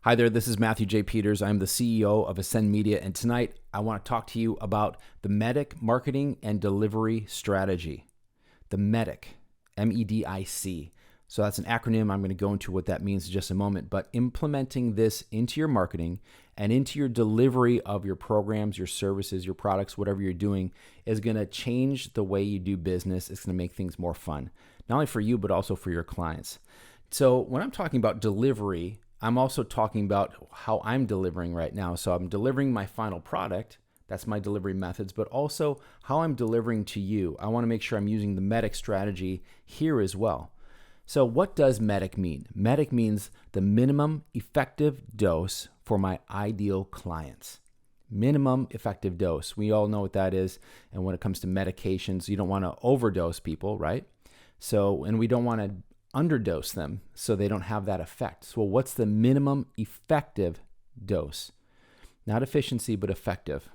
Hi there, this is Matthew J. Peters. I'm the CEO of Ascend Media, and tonight I want to talk to you about the MEDIC marketing and delivery strategy. The MEDIC, M-E-D-I-C. So that's an acronym. I'm going to go into what that means in just a moment, but implementing this into your marketing and into your delivery of your programs, your services, your products, whatever you're doing is going to change the way you do business. It's going to make things more fun, not only for you, but also for your clients. So when I'm talking about delivery, I'm also talking about how I'm delivering right now. So I'm delivering my final product. That's my delivery methods, but also how I'm delivering to you. I want to make sure I'm using the MEDIC strategy here as well. So what does MEDIC mean? MEDIC means the minimum effective dose for my ideal clients. Minimum effective dose. We all know what that is. And when it comes to medications, you don't want to overdose people, right? And we don't want to underdose them so they don't have that effect. So what's the minimum effective dose? Not efficiency, but effective.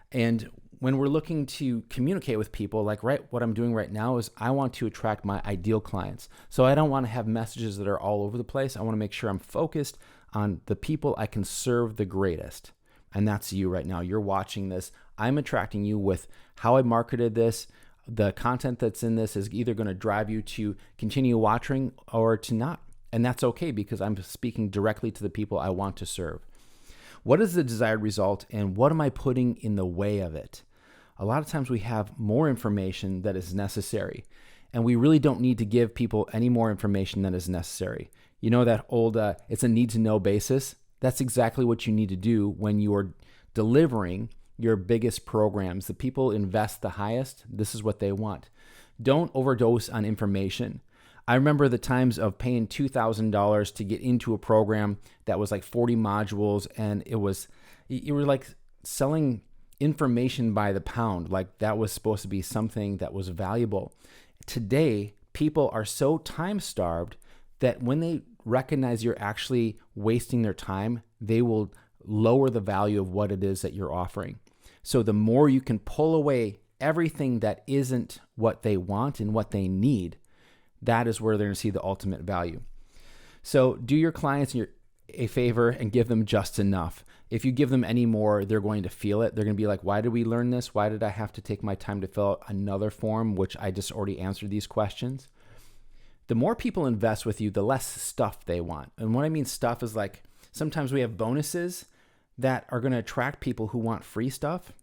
And when we're looking to communicate with people, what I'm doing right now is I want to attract my ideal clients. So I don't want to have messages that are all over the place. I want to make sure I'm focused on the people I can serve the greatest. And that's you right now. You're watching this. I'm attracting you with how I marketed this. The content that's in this is either going to drive you to continue watching or to not. And that's okay because I'm speaking directly to the people I want to serve. What is the desired result and what am I putting in the way of it? A lot of times we have more information that is necessary and we really don't need to give people any more information than is necessary. You know that old, it's a need to know basis? That's exactly what you need to do when you are delivering your biggest programs. The people invest the highest. This is what they want. Don't overdose on information. I remember the times of paying $2,000 to get into a program that was like 40 modules, and you were like selling information by the pound. Like that was supposed to be something that was valuable. Today, people are so time starved that when they recognize you're actually wasting their time, they will lower the value of what it is that you're offering. So the more you can pull away everything that isn't what they want and what they need, that is where they're going to see the ultimate value. So do your clients a favor and give them just enough. If you give them any more, they're going to feel it. They're going to be like, why did we learn this? Why did I have to take my time to fill out another form, which I just already answered these questions? The more people invest with you, the less stuff they want. And what I mean stuff is like sometimes we have bonuses that are going to attract people who want free stuff,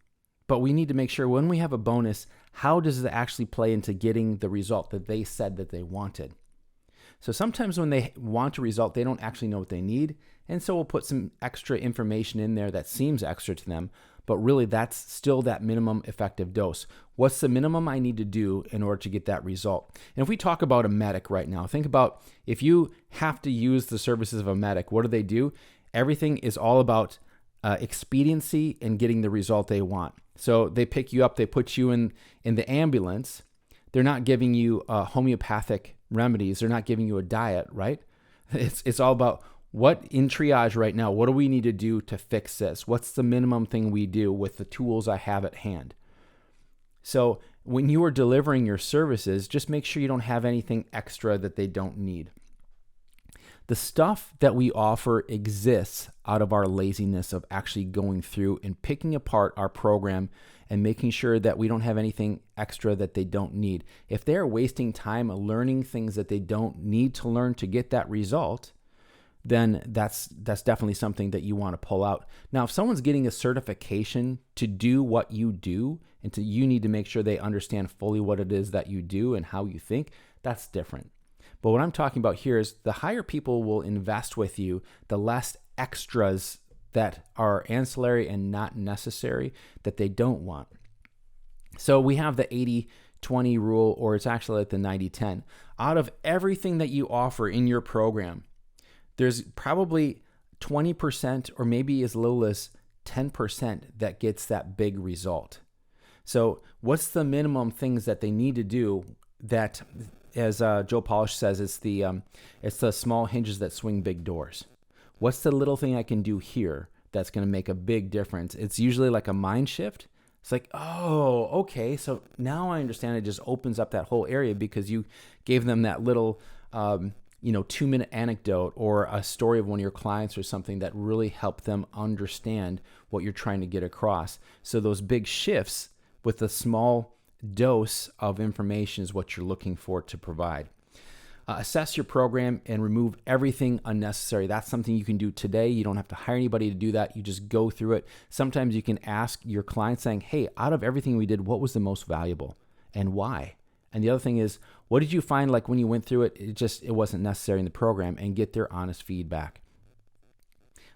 but we need to make sure when we have a bonus, how does it actually play into getting the result that they said that they wanted? So sometimes when they want a result, they don't actually know what they need, and so we'll put some extra information in there that seems extra to them, but really that's still that minimum effective dose. What's the minimum I need to do in order to get that result? And if we talk about a MEDIC right now, think about if you have to use the services of a MEDIC, what do? Everything is all about expediency and getting the result they want. So they pick you up, they put you in the ambulance. They're not giving you homeopathic remedies. They're not giving you a diet, right? It's all about what in triage right now, what do we need to do to fix this? What's the minimum thing we do with the tools I have at hand? So when you are delivering your services, just make sure you don't have anything extra that they don't need. The stuff that we offer exists out of our laziness of actually going through and picking apart our program and making sure that we don't have anything extra that they don't need. If they're wasting time learning things that they don't need to learn to get that result, then that's definitely something that you want to pull out. Now, if someone's getting a certification to do what you do, and you need to make sure they understand fully what it is that you do and how you think, that's different. But what I'm talking about here is the higher people will invest with you, the less extras that are ancillary and not necessary that they don't want. So we have the 80-20 rule, or it's actually like the 90-10. Out of everything that you offer in your program, there's probably 20% or maybe as little as 10% that gets that big result. So what's the minimum things that they need to do that, as Joe Polish says, it's the small hinges that swing big doors. What's the little thing I can do here that's going to make a big difference? It's usually like a mind shift. It's like, oh, okay, so now I understand. It just opens up that whole area because you gave them that little 2-minute anecdote or a story of one of your clients or something that really help them understand what you're trying to get across. So those big shifts with a small dose of information is what you're looking for to provide. Assess your program and remove everything unnecessary. That's something you can do today. You don't have to hire anybody to do that. You just go through it. Sometimes you can ask your client saying, hey, out of everything we did, what was the most valuable and why? And the other thing is, what did you find like when you went through it? It wasn't necessary in the program, and get their honest feedback.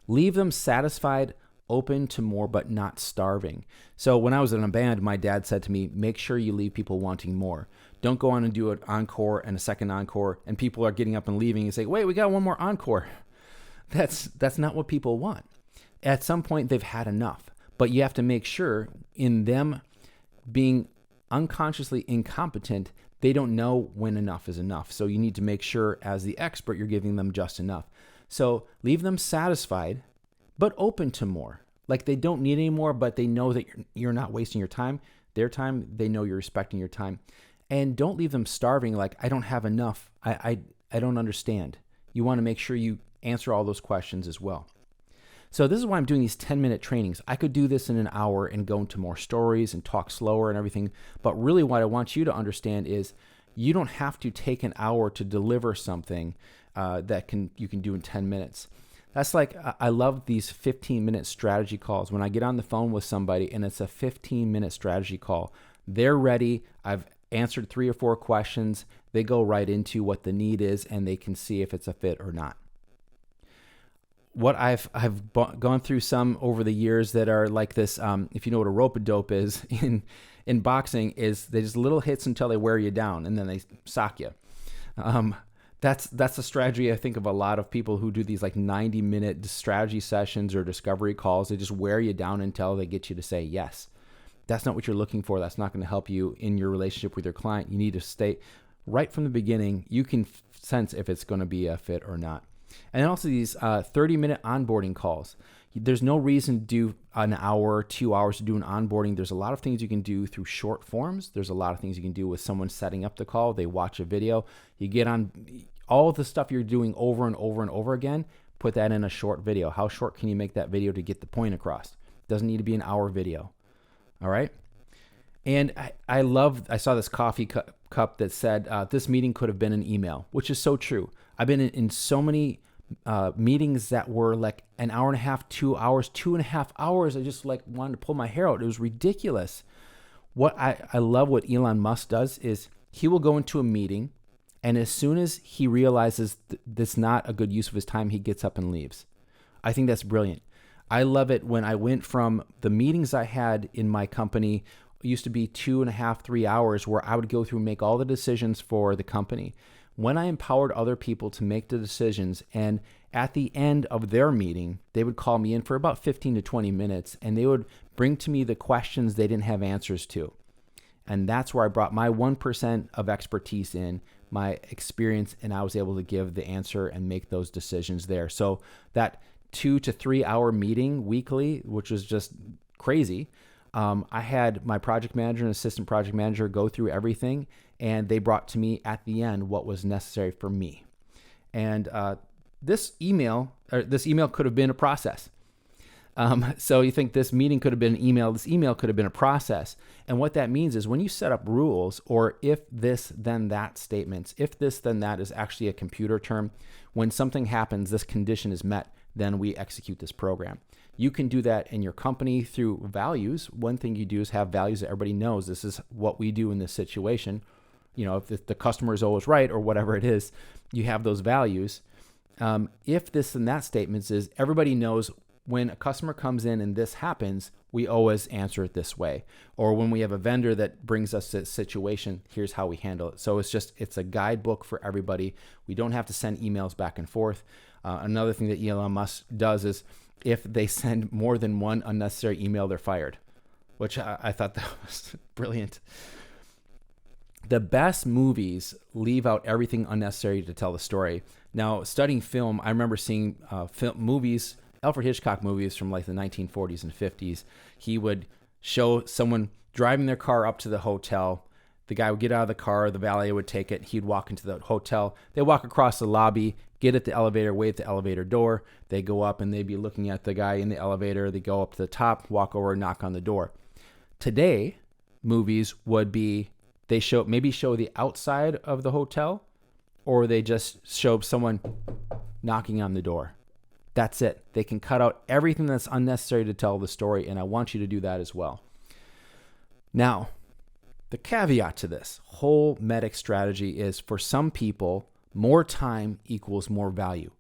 Leave them satisfied, open to more, but not starving. So when I was in a band, my dad said to me, make sure you leave people wanting more. Don't go on and do an encore and a second encore, and people are getting up and leaving and say, wait, we got one more encore. That's not what people want. At some point, they've had enough. But you have to make sure in them being unconsciously incompetent, they don't know when enough is enough. So you need to make sure as the expert, you're giving them just enough. So leave them satisfied, but open to more. Like they don't need any more, but they know that you're not wasting your time, their time. They know you're respecting your time. And don't leave them starving like, I don't have enough. I don't understand. You want to make sure you answer all those questions as well. So this is why I'm doing these 10-minute trainings. I could do this in an hour and go into more stories and talk slower and everything. But really what I want you to understand is you don't have to take an hour to deliver something that you can do in 10 minutes. That's like, I love these 15-minute strategy calls. When I get on the phone with somebody and it's a 15-minute strategy call, they're ready. I've answered 3 or 4 questions. They go right into what the need is and they can see if it's a fit or not. What I've gone through some over the years that are like this, if you know what a rope-a-dope is in boxing, is they just little hits until they wear you down and then they sock you. That's the strategy I think of a lot of people who do these like 90-minute strategy sessions or discovery calls. They just wear you down until they get you to say yes. That's not what you're looking for. That's not going to help you in your relationship with your client. You need to stay right from the beginning. You can sense if it's going to be a fit or not. And then also these 30-minute onboarding calls. There's no reason to do an hour, 2 hours to do an onboarding. There's a lot of things you can do through short forms. There's a lot of things you can do with someone setting up the call. They watch a video. You get on all of the stuff you're doing over and over and over again, put that in a short video. How short can you make that video to get the point across? Doesn't need to be an hour video. All right. And I saw this coffee cup that said, this meeting could have been an email, which is so true. I've been in so many meetings that were like an hour and a half, 2 hours, 2.5 hours. I just like wanted to pull my hair out. It was ridiculous. What I love what Elon Musk does is he will go into a meeting, and as soon as he realizes that's not a good use of his time, he gets up and leaves. I think that's brilliant. I love it when I went from the meetings I had in my company, used to be 2.5, 3 hours, where I would go through and make all the decisions for the company. When I empowered other people to make the decisions, and at the end of their meeting, they would call me in for about 15 to 20 minutes, and they would bring to me the questions they didn't have answers to. And that's where I brought my 1% of expertise in, my experience, and I was able to give the answer and make those decisions there. So that 2 to 3 hour meeting weekly, which was just crazy, I had my project manager and assistant project manager go through everything, and they brought to me at the end what was necessary for me. And this email could have been a process. So you think this meeting could have been an email, this email could have been a process. And what that means is when you set up rules, or if this, then that statements, if this, then that is actually a computer term. When something happens, this condition is met, then we execute this program. You can do that in your company through values. One thing you do is have values that everybody knows. This is what we do in this situation. You know, if the customer is always right or whatever it is, you have those values. If this and that statements is everybody knows when a customer comes in and this happens, we always answer it this way. Or when we have a vendor that brings us to a situation, here's how we handle it. So it's a guidebook for everybody. We don't have to send emails back and forth. Another thing that Elon Musk does is if they send more than one unnecessary email, they're fired, which I thought that was brilliant. The best movies leave out everything unnecessary to tell the story. Now, studying film, I remember seeing movies, Alfred Hitchcock movies from like the 1940s and 50s. He would show someone driving their car up to the hotel. The guy would get out of the car, the valet would take it, he'd walk into the hotel. They walk across the lobby, get at the elevator, wait at the elevator door. They go up and they'd be looking at the guy in the elevator. They go up to the top, walk over, knock on the door. Today, movies would be, they maybe show the outside of the hotel, or they just show someone knocking on the door. That's it. They can cut out everything that's unnecessary to tell the story, and I want you to do that as well. Now, the caveat to this whole medic strategy is, for some people, more time equals more value.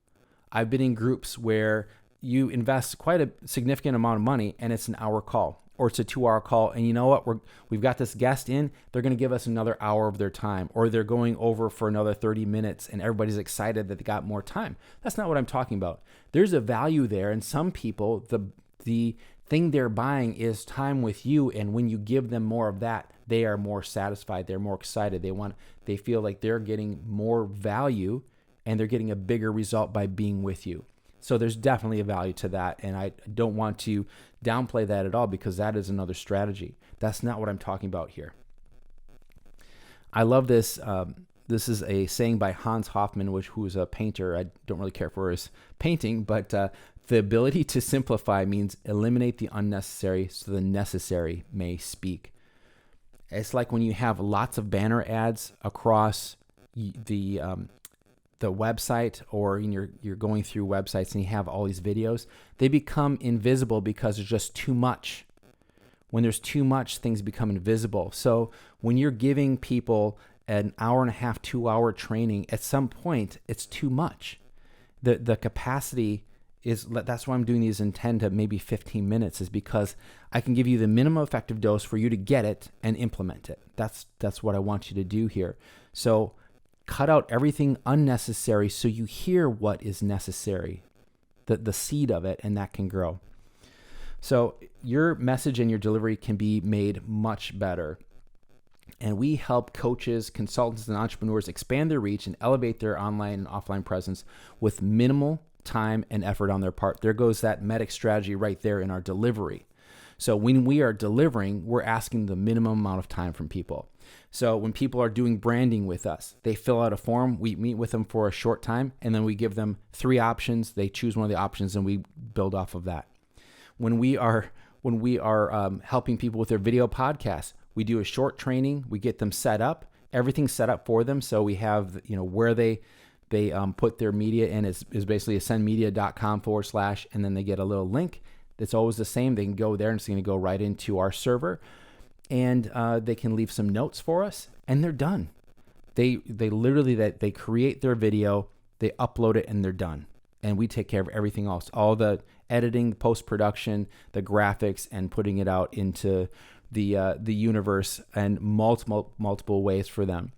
I've been in groups where you invest quite a significant amount of money and it's an hour call, or it's a 2-hour call. And you know what? We've got this guest in, they're going to give us another hour of their time, or they're going over for another 30 minutes and everybody's excited that they got more time. That's not what I'm talking about. There's a value there. And some people, the thing they're buying is time with you. And when you give them more of that, they are more satisfied. They're more excited. They feel like they're getting more value and they're getting a bigger result by being with you. So there's definitely a value to that. And I don't want to downplay that at all, because that is another strategy. That's not what I'm talking about here. I love this. This is a saying by Hans Hofmann, who is a painter. I don't really care for his painting, but the ability to simplify means eliminate the unnecessary so the necessary may speak. It's like when you have lots of banner ads across the website, or you're going through websites and you have all these videos. They become invisible because there's just too much. When there's too much, things become invisible. So when you're giving people an hour and a half, 2-hour training, at some point it's too much. The capacity is, that's why I'm doing these in 10 to maybe 15 minutes, is because I can give you the minimum effective dose for you to get it and implement it. That's what I want you to do here. So cut out everything unnecessary so you hear what is necessary, the seed of it, and that can grow. So your message and your delivery can be made much better. And we help coaches, consultants, and entrepreneurs expand their reach and elevate their online and offline presence with minimal time and effort on their part. There goes that medic strategy right there in our delivery. So when we are delivering, we're asking the minimum amount of time from people. So when people are doing branding with us, they fill out a form, we meet with them for a short time, and then we give them 3 options. They choose one of the options and we build off of that. When we are helping people with their video podcasts, we do a short training, we get them set up, everything's set up for them. So we have, where they put their media in is basically ascendmedia.com/, and then they get a little link that's always the same. They can go there and it's going to go right into our server, and they can leave some notes for us, and they're done. They literally they create their video, they upload it, and they're done. And we take care of everything else, all the editing, the post-production, the graphics, and putting it out into the universe and multiple ways for them.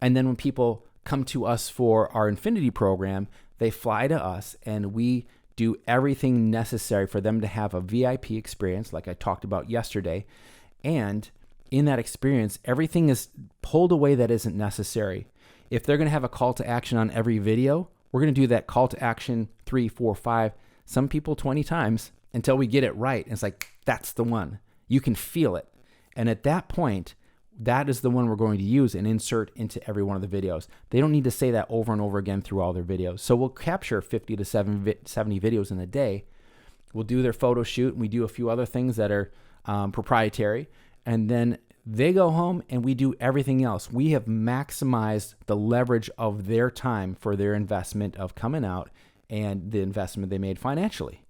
And then when people come to us for our Infinity program, they fly to us and we do everything necessary for them to have a VIP experience, like I talked about yesterday. And in that experience, everything is pulled away that isn't necessary. If they're going to have a call to action on every video, we're going to do that call to action 3, 4, 5, some people 20 times until we get it right. And it's like, that's the one. You can feel it. And at that point, that is the one we're going to use and insert into every one of the videos. They don't need to say that over and over again through all their videos. So we'll capture 50 to 70 videos in a day. We'll do their photo shoot, and we do a few other things that are proprietary. And then they go home and we do everything else. We have maximized the leverage of their time for their investment of coming out and the investment they made financially.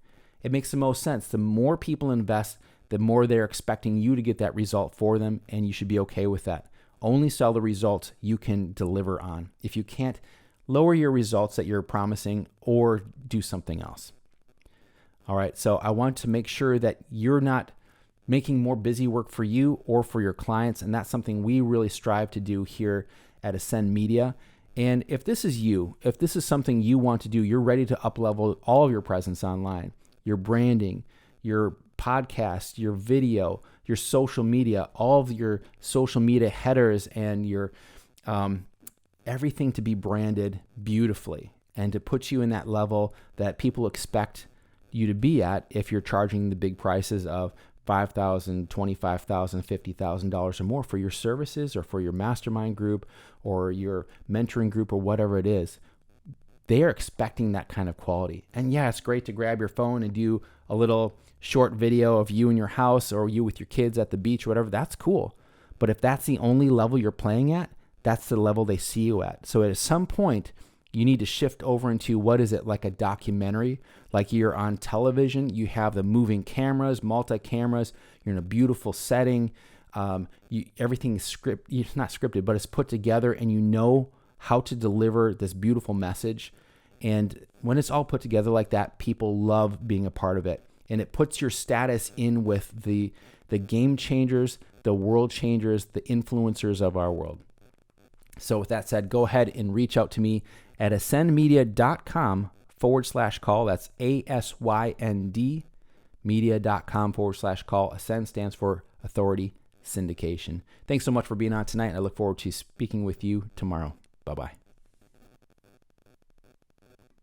It makes the most sense. The more people invest, the more they're expecting you to get that result for them, and you should be okay with that. Only sell the results you can deliver on. If you can't, lower your results that you're promising or do something else. All right, so I want to make sure that you're not making more busy work for you or for your clients, and that's something we really strive to do here at Ascend Media. And if this is you, if this is something you want to do, you're ready to up-level all of your presence online, your branding, your podcast, your video, your social media, all of your social media headers, and your everything to be branded beautifully and to put you in that level that people expect you to be at if you're charging the big prices of $5,000, $25,000, $50,000 or more for your services or for your mastermind group or your mentoring group or whatever it is. They are expecting that kind of quality. And yeah, it's great to grab your phone and do a little short video of you in your house or you with your kids at the beach or whatever. That's cool. But if that's the only level you're playing at, that's the level they see you at. So at some point, you need to shift over into what is it, like a documentary, like you're on television, you have the moving cameras, multi-cameras, you're in a beautiful setting, everything is it's not scripted, but it's put together and you know how to deliver this beautiful message. And when it's all put together like that, people love being a part of it. And it puts your status in with the game changers, the world changers, the influencers of our world. So with that said, go ahead and reach out to me at ascendmedia.com/call. That's ASYND media.com/call. Ascend stands for authority syndication. Thanks so much for being on tonight. I look forward to speaking with you tomorrow. Bye-bye.